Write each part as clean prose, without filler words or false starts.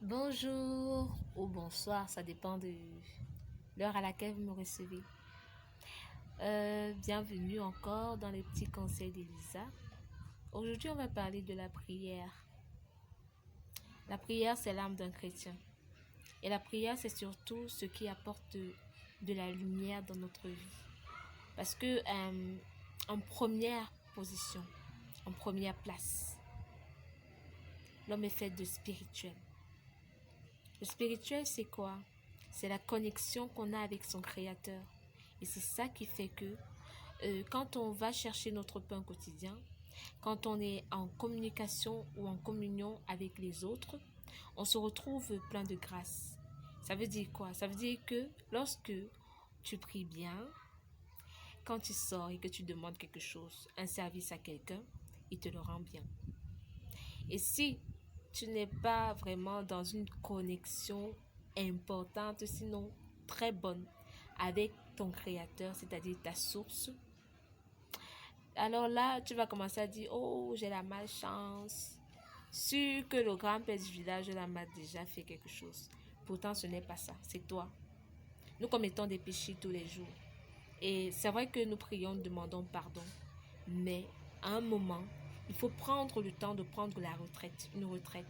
Bonjour ou bonsoir, ça dépend de l'heure à laquelle vous me recevez. Bienvenue encore dans les petits conseils d'Elisa. Aujourd'hui, on va parler de la prière. La prière, c'est l'âme d'un chrétien. Et la prière, c'est surtout ce qui apporte de la lumière dans notre vie. Parce que en première position, en première place, l'homme est fait de spirituel. Le spirituel, c'est quoi? C'est la connexion qu'on a avec son Créateur. Et c'est ça qui fait que quand on va chercher notre pain quotidien, quand on est en communication ou en communion avec les autres, on se retrouve plein de grâce. Ça veut dire quoi? Ça veut dire que lorsque tu pries bien, quand tu sors et que tu demandes quelque chose, un service à quelqu'un, il te le rend bien. Et si tu n'es pas vraiment dans une connexion importante, sinon très bonne, avec ton Créateur, c'est-à-dire ta source, alors là, tu vas commencer à dire, oh, j'ai la malchance. Sûr que le grand-père du village là m'a déjà fait quelque chose. Pourtant, ce n'est pas ça, c'est toi. Nous commettons des péchés tous les jours. Et c'est vrai que nous prions, nous demandons pardon. Mais à un moment, il faut prendre le temps de prendre la retraite, une retraite,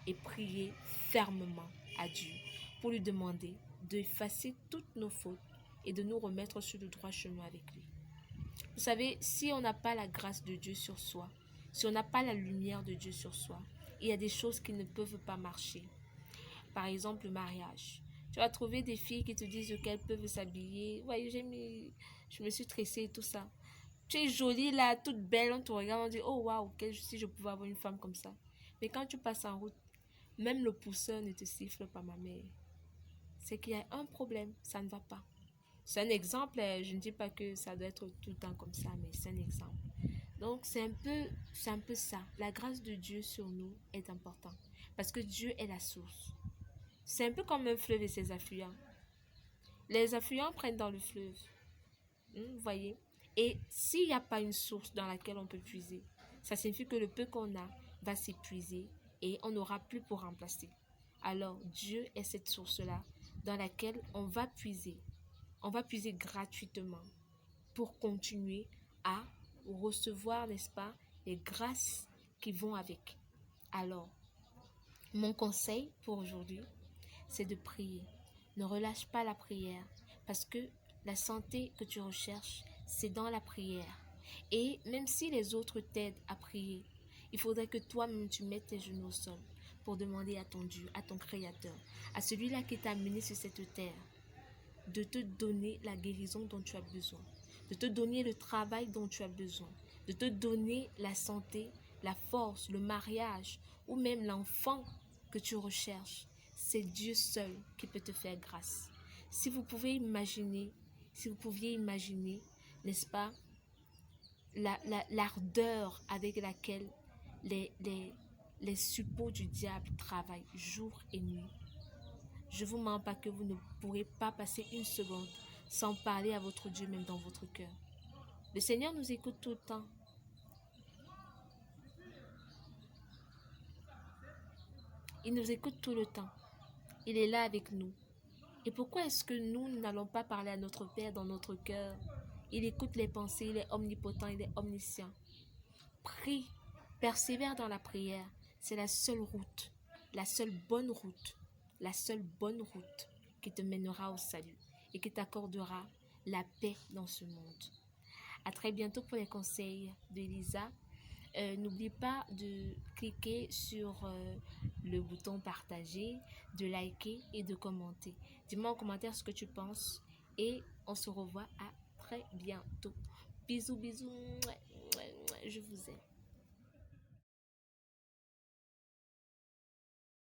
et prier fermement à Dieu pour lui demander d'effacer toutes nos fautes et de nous remettre sur le droit chemin avec lui. Vous savez, si on n'a pas la grâce de Dieu sur soi, si on n'a pas la lumière de Dieu sur soi, il y a des choses qui ne peuvent pas marcher. Par exemple, le mariage. Tu vas trouver des filles qui te disent qu'elles peuvent s'habiller. Ouais, je me suis tressée et tout ça. Tu es jolie là, toute belle, on te regarde, on dit, oh waouh, si je pouvais avoir une femme comme ça. Mais quand tu passes en route, même le pousseur ne te siffle pas, ma mère. C'est qu'il y a un problème, ça ne va pas. C'est un exemple, je ne dis pas que ça doit être tout le temps comme ça, mais c'est un exemple. Donc, c'est un peu ça. La grâce de Dieu sur nous est importante. Parce que Dieu est la source. C'est un peu comme un fleuve et ses affluents. Les affluents prennent dans le fleuve. Vous voyez? Et s'il n'y a pas une source dans laquelle on peut puiser, ça signifie que le peu qu'on a va s'épuiser et on n'aura plus pour remplacer. Alors, Dieu est cette source-là dans laquelle on va puiser. On va puiser gratuitement pour continuer à recevoir, n'est-ce pas, les grâces qui vont avec. Alors, mon conseil pour aujourd'hui, c'est de prier. Ne relâche pas la prière parce que la santé que tu recherches, c'est dans la prière. Et même si les autres t'aident à prier, il faudrait que toi-même tu mettes tes genoux au sol pour demander à ton Dieu, à ton Créateur, à celui-là qui t'a amené sur cette terre, de te donner la guérison dont tu as besoin, de te donner le travail dont tu as besoin, de te donner la santé, la force, le mariage ou même l'enfant que tu recherches. C'est Dieu seul qui peut te faire grâce. Si vous pouviez imaginer, n'est-ce pas, l'ardeur avec laquelle les suppôts du diable travaillent jour et nuit. Je ne vous mens pas que vous ne pourrez pas passer une seconde sans parler à votre Dieu même dans votre cœur. Le Seigneur nous écoute tout le temps. Il nous écoute tout le temps. Il est là avec nous. Et pourquoi est-ce que nous n'allons pas parler à notre Père dans notre cœur? Il écoute les pensées, il est omnipotent, il est omniscient. Prie, persévère dans la prière. C'est la seule route, la seule bonne route qui te mènera au salut et qui t'accordera la paix dans ce monde. À très bientôt pour les conseils d'Elisa. N'oublie pas de cliquer sur le bouton partager, de liker et de commenter. Dis-moi en commentaire ce que tu penses et on se revoit à très bientôt. Bisous, bisous. Je vous aime.